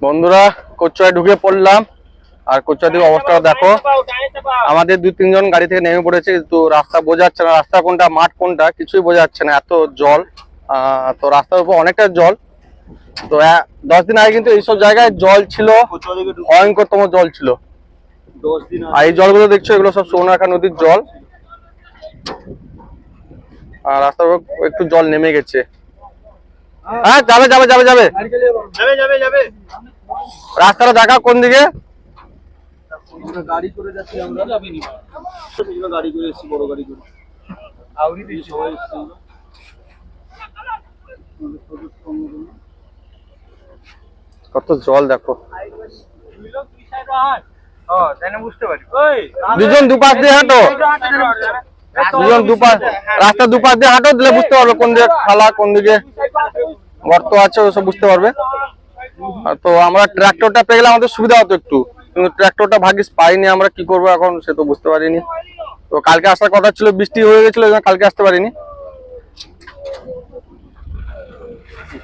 বন্ধুরা কোচুয়ায় ঢুকে পড়লাম আর কোচুয়া দিকে অবস্থা দেখো। আমাদের 2-3 জন গাড়ি থেকে নেমে পড়েছে, কিন্তু রাস্তা বোঝা যাচ্ছে না, রাস্তা কোনটা মাঠ কোনটা কিছুই বোঝা যাচ্ছে না, এত জল। তো রাস্তার উপর অনেকটা জল। তো 10 দিন আগে কিন্তু এইসব জায়গায় জল ছিল, ভয়ঙ্করতম জল ছিল। আর এই জলগুলো দেখছো, এগুলো সব সোনারখান নদীর জল। আর রাস্তার উপর একটু জল নেমে গেছে। হ্যাঁ যাবে যাবে যাবে যাবে যাবে যাবে। রাস্তাটা দেখা কোন দিকে? গাড়ি করে যাচ্ছি আমরা, গাড়ি করে এসেছি, বড় গাড়ি করে আউরি দিয়ে সবাই এসেছি। কত জল দেখো, দুজন দুপাশ দিয়ে হাঁটো, দুজন দুপাশ, রাস্তা দুপাশ দিয়ে হাঁটো, দিলে বুঝতে পারবে কোন দিকে খালা কোন দিকে গর্ত আছে, ওসব বুঝতে পারবে। তো আমরা ট্রাক্টরটা পেয়ে গেলে আমাদের সুবিধা হতো একটু, কিন্তু ট্রাক্টরটা ভাগ্যিস পাইনি আমরা, কি করবো এখন সে তো বুঝতে পারিনি। তো কালকে আসার কথা ছিল, বৃষ্টি হয়ে গেছিল, কালকে আসতে পারিনি।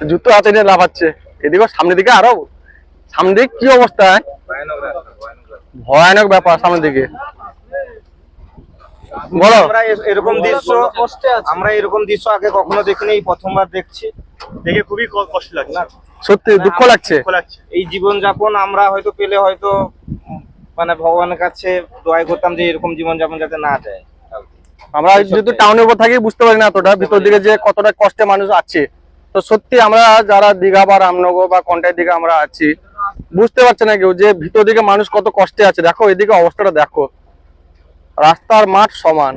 জুতো হাতে নিয়ে লাফাচ্ছে এদিকে, সামনের দিকে আরো সামনের দিকে কি অবস্থা, ভয়ানক ব্যাপার সামনের দিকে। বলো, আমরা এরকম দৃশ্য আগে কখনো দেখিনি, এই প্রথমবার দেখছি, দেখে খুবই কষ্ট লাগছে, সত্যি দুঃখ লাগছে। এই জীবন যাপন আমরা হয়তো পেলে হয়তো মানে ভগবানের কাছে দোয়া করতাম যে এরকম জীবন যাপন যাতে না দেয়। আমরা যেহেতু টাউনের উপর থাকি বুঝতে পারি না এতটা ভিতর দিকে যে কতটা কষ্টে মানুষ আছে। তো সত্যি আমরা যারা দীঘা বা রামনগর বা কোনটার দিকে আমরা আছি, বুঝতে পারছে না কেউ যে ভিতর দিকে মানুষ কত কষ্টে আছে। দেখো এদিকে অবস্থাটা দেখো, রাস্তার মাঠ সমান।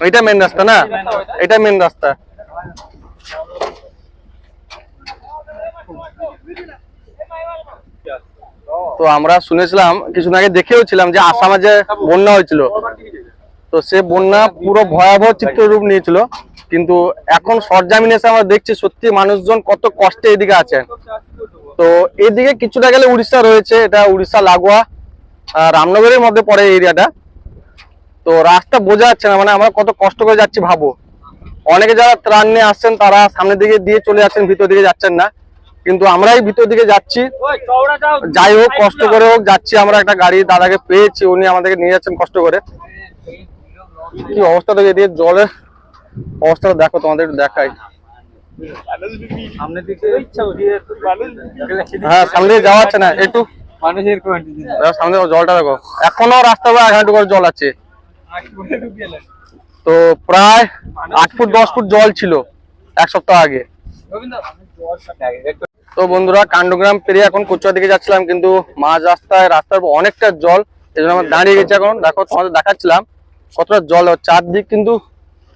এটা মেন রাস্তা না, এটা মেন রাস্তা। তো আমরা শুনেছিলাম, কিছুদিন আগে দেখেও ছিলাম যে আসামে যে বন্যা হয়েছিল, তো সে বন্যা পুরো ভয়াবহ চিত্ররূপ নিয়েছিল। কিন্তু এখন সরজমিনে এসে আমরা দেখছি সত্যি মানুষজন কত কষ্টে এদিকে আছেন। তো এদিকে কিছুটা গেলে উড়িষ্যা রয়েছে, এটা উড়িষ্যা লাগোয়া, রামনগরের মধ্যে পড়ে এই এরিয়াটা। তো রাস্তা বোঝা যাচ্ছে না, মানে আমরা কত কষ্ট করে যাচ্ছি ভাবো। অনেকে যারা ত্রাণ নিয়ে আসছেন তারা সামনের দিকে দিয়ে চলে যাচ্ছেন, ভিতর দিকে যাচ্ছেন না, কিন্তু আমরাই ভিতর দিকে যাচ্ছি। যাই হোক, কষ্ট করে হোক যাচ্ছি আমরা। একটা গাড়ি দাদাকে পেয়েছি, উনি আমাদেরকে নিয়ে যাচ্ছেন কষ্ট করে। কি অবস্থা দেখে, এদিকে জলের অবস্থাটা দেখো, তোমাদের একটু দেখাই। হ্যাঁ সামনে দিয়ে যাওয়া যাচ্ছে না, একটু সামনে জলটা দেখো, এখনো রাস্তা 1 হাঁটু করে জল আছে। তো প্রায় 8 ফুট 10 ফুট জল ছিল 1 সপ্তাহ আগে। তো বন্ধুরা কাণ্ডগ্রাম পেরিয়ে এখন কোচুয়া দিকে যাচ্ছিলাম, কিন্তু মাঝ রাস্তার অনেকটা জল, এই জন্য আমরা দাঁড়িয়ে গেছি। এখন দেখো তোমাদের দেখাচ্ছিলাম কতটা জল, চারদিক কিন্তু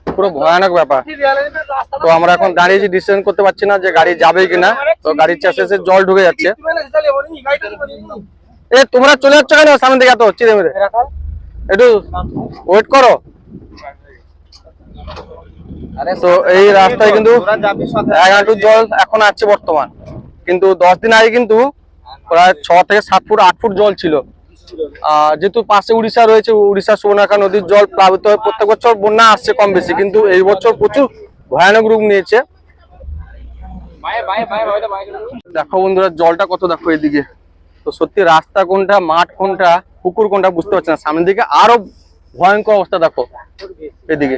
পুরো ভয়ানক ব্যাপার। তো আমরা এখন দাঁড়িয়েছি, ডিসিশন করতে পারছি না যে গাড়ি যাবে কিনা। তো গাড়ির চাষে জল ঢুকে যাচ্ছে। এ তোমরা চলে যাচ্ছ কেন সামনে দিকে, এত চিড়ে মেরে, একটু ওয়েট করো। তো এই রাস্তায় কিন্তু 1 হাঁটু জল এখন আছে বর্তমান, কিন্তু 10 দিন আগে কিন্তু প্রায় 6 থেকে 7 ফুট 8 ফুট জল ছিল। যেহেতু পাশে উড়িষ্যা রয়েছে, উড়িষ্যা সোনারখান নদীর জল প্লাবিত হয়ে প্রত্যেক বছর বন্যা আসছে কম বেশি, কিন্তু এই বছর প্রচুর ভয়ানক রূপ নিয়েছে। দেখো বন্ধুরা জলটা কত, দেখো এদিকে। তো সত্যি রাস্তা কোনটা মাঠ কোনটা পুকুর কোনটা বুঝতে পারছি না। সামনের দিকে আরো ভয়ঙ্কর অবস্থা, দেখো এদিকে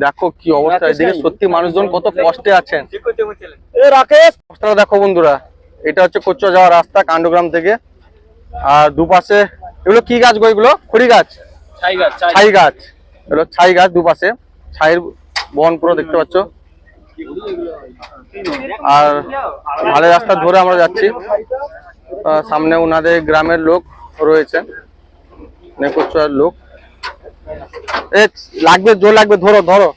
দেখো কি অবস্থা, এদিকে সত্যি মানুষজন কত কষ্টে আছেন। অবস্থাটা দেখো বন্ধুরা, এটা হচ্ছে কোচুয়া যাওয়ার রাস্তা কাণ্ডগ্রাম থেকে। আর দুপাশে এগুলো কি গাছ গো, এগুলো খড়ি গাছ, ছাই গাছ, এগুলো ছাই গাছ, দুপাশে ছাইয়ের বন পুরো দেখতে পাচ্ছ। আর ভালো রাস্তা ধরে আমরা যাচ্ছি, সামনে ওনাদের গ্রামের লোক রয়েছে, কোচুয়ার লোক। এ লাগবে, জোর লাগবে, ধরো ধরো।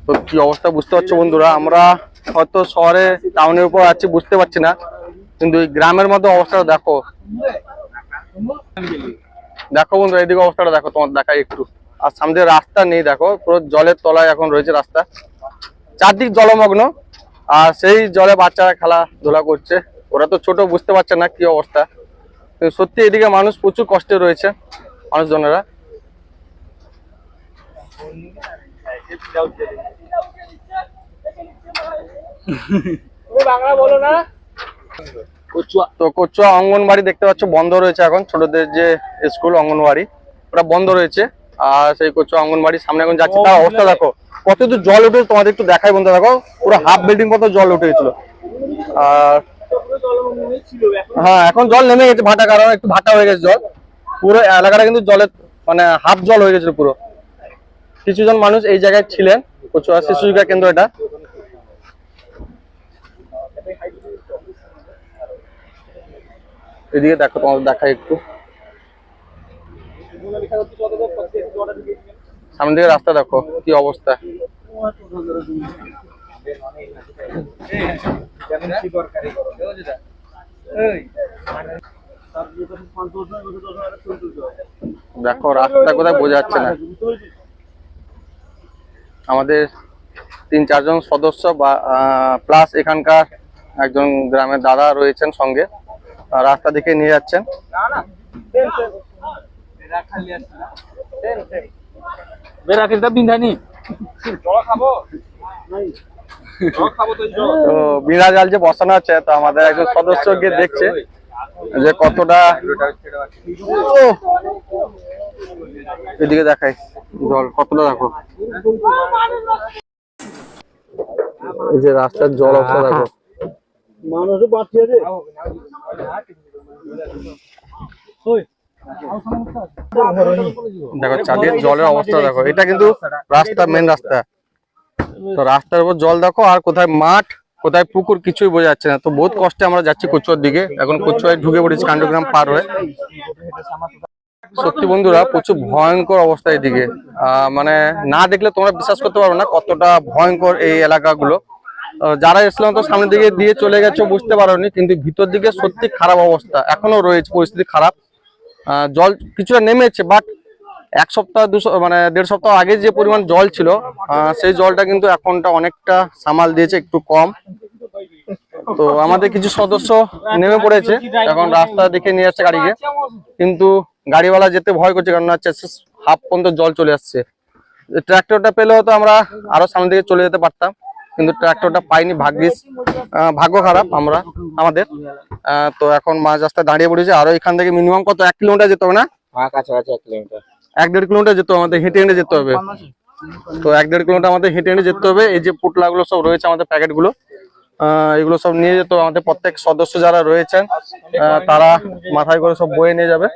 তো কি অবস্থা বুঝতে পারছো বন্ধুরা, আমরা হয়তো শহরে টাউনের উপর আছি বুঝতে পারছি না, কিন্তু এই গ্রামের মধ্যে অবস্থাটা দেখো। দেখো বন্ধুরা এদিকে অবস্থাটা দেখো, তোমার দেখাই একটু। আর সামনে রাস্তা নেই, দেখো পুরো জলের তলায় এখন রয়েছে রাস্তা, চারদিক জলমগ্ন। আর সেই জলে বাচ্চারা খেলাধুলা করছে, ওরা তো ছোট বুঝতে পারছে না কি অবস্থা। সত্যি এদিকে মানুষ প্রচুর কষ্টে রয়েছে মানুষজনেরা। তো কচুয়া অঙ্গনবাড়ি দেখতে পাচ্ছ বন্ধ রয়েছে এখন, ছোটদের যে স্কুল অঙ্গনবাড়ি ওটা বন্ধ রয়েছে। আর সেই কচুয়া অঙ্গনবাড়ির সামনে এখন যাচ্ছি, তার অবস্থা দেখো কত দূর জল উঠে, তোমাদের একটু দেখাই বন্ধু, দেখো পুরো হাফ বিল্ডিং কত জল উঠে গেছিল। আর হ্যাঁ এখন জল নেমে গেছে, ভাটা কারণ একটু ভাটা হয়ে গেছে জল, পুরো এলাকাটা কিন্তু জলের মানে হাফ জল হয়ে গেছিল পুরো। কিছুজন মানুষ এই জায়গায় ছিলেন, কচুয়া শিশু শিক্ষা কেন্দ্র এটা। এদিকে দেখো, তোমাদের দেখাই একটু, সামনে দিকে রাস্তা দেখো কি অবস্থা। দেখো রাস্তা কোথায় বোঝা যাচ্ছে না। আমাদের 3-4 জন সদস্য বা প্লাস এখানকার একজন গ্রামের দাদা রয়েছেন সঙ্গে, রাস্তা দিকে নিয়ে যাচ্ছেন। তো বিনা জাল যে বসানো আছে, তো আমাদের একজন সদস্য গিয়ে দেখছে যে কতটা, এদিকে দেখাই জল কতটা, দেখো এই যে রাস্তার জল অবস্থা দেখো। মানুষও বাঁচিয়ে আছে। দেখো চাঁদের জলের অবস্থা দেখো, এটা কিন্তু রাস্তা, মেন রাস্তা। তো রাস্তার উপর জল দেখো, আর কোথায় মাঠ কোথায় পুকুর কিছুই বোঝা যাচ্ছে না। তো বহুত কষ্টে আমরা যাচ্ছি কচুয়ার দিকে, এখন কচুয়ায় ঢুকে পড়েছি কাণ্ডগ্রাম পার হয়ে। সত্যি বন্ধুরা প্রচুর ভয়ঙ্কর অবস্থা এদিকে, মানে না দেখলে তোমরা বিশ্বাস করতে পারবে না কতটা ভয়ঙ্কর এই এলাকাগুলো। যারা এসলাম তো সামনের দিকে দিয়ে চলে গেছে বুঝতে পারোনি, কিন্তু ভিতর দিকে সত্যি খারাপ অবস্থা, এখনো রয়েছে পরিস্থিতি খারাপ। জল কিছুটা নেমেছে, বাট 1 সপ্তাহ 1.5 সপ্তাহ আগে যে পরিমাণ জল ছিল, সেই জলটা কিন্তু এখনটা অনেকটা সামাল দিয়েছে, একটু কম। তো আমাদের কিছু সদস্য নেমে পড়েছে, এখন রাস্তা দেখে নিয়ে যাচ্ছে গাড়িকে, কিন্তু গাড়িওয়ালা যেতে ভয় করছে, কারণ হচ্ছে হাফ পর্যন্ত জল চলে আসছে। ট্রাক্টরটা পেলে হয়তো আমরা আরো সামনের দিকে চলে যেতে পারতাম, কিন্তু ট্রাক্টরটা পাইনি, ভাগ্য খারাপ আমাদের। তো এখন মাঝ রাস্তায় দাঁড়িয়ে পড়েছে, আরো এখান থেকে মিনিমাম কত 1 কিলোমিটার যেতে হবে না? কাছাকাছি 1 কিলোমিটার, 1-1.5 কিলোমিটার যেতে হবে, আমাদের হেঁটে হেঁটে যেতে হবে। তো 1-1.5 কিলোমিটার আমাদের হেঁটে হেঁটে যেতে হবে। এই যে পুটলাগুলো সব রয়েছে, আমাদের প্যাকেটগুলো, এগুলো সব নিয়ে যেতে হবে। আমাদের প্রত্যেক সদস্য যারা রয়েছেন তারা মাথায় করে সব বয়ে নিয়ে যাবে।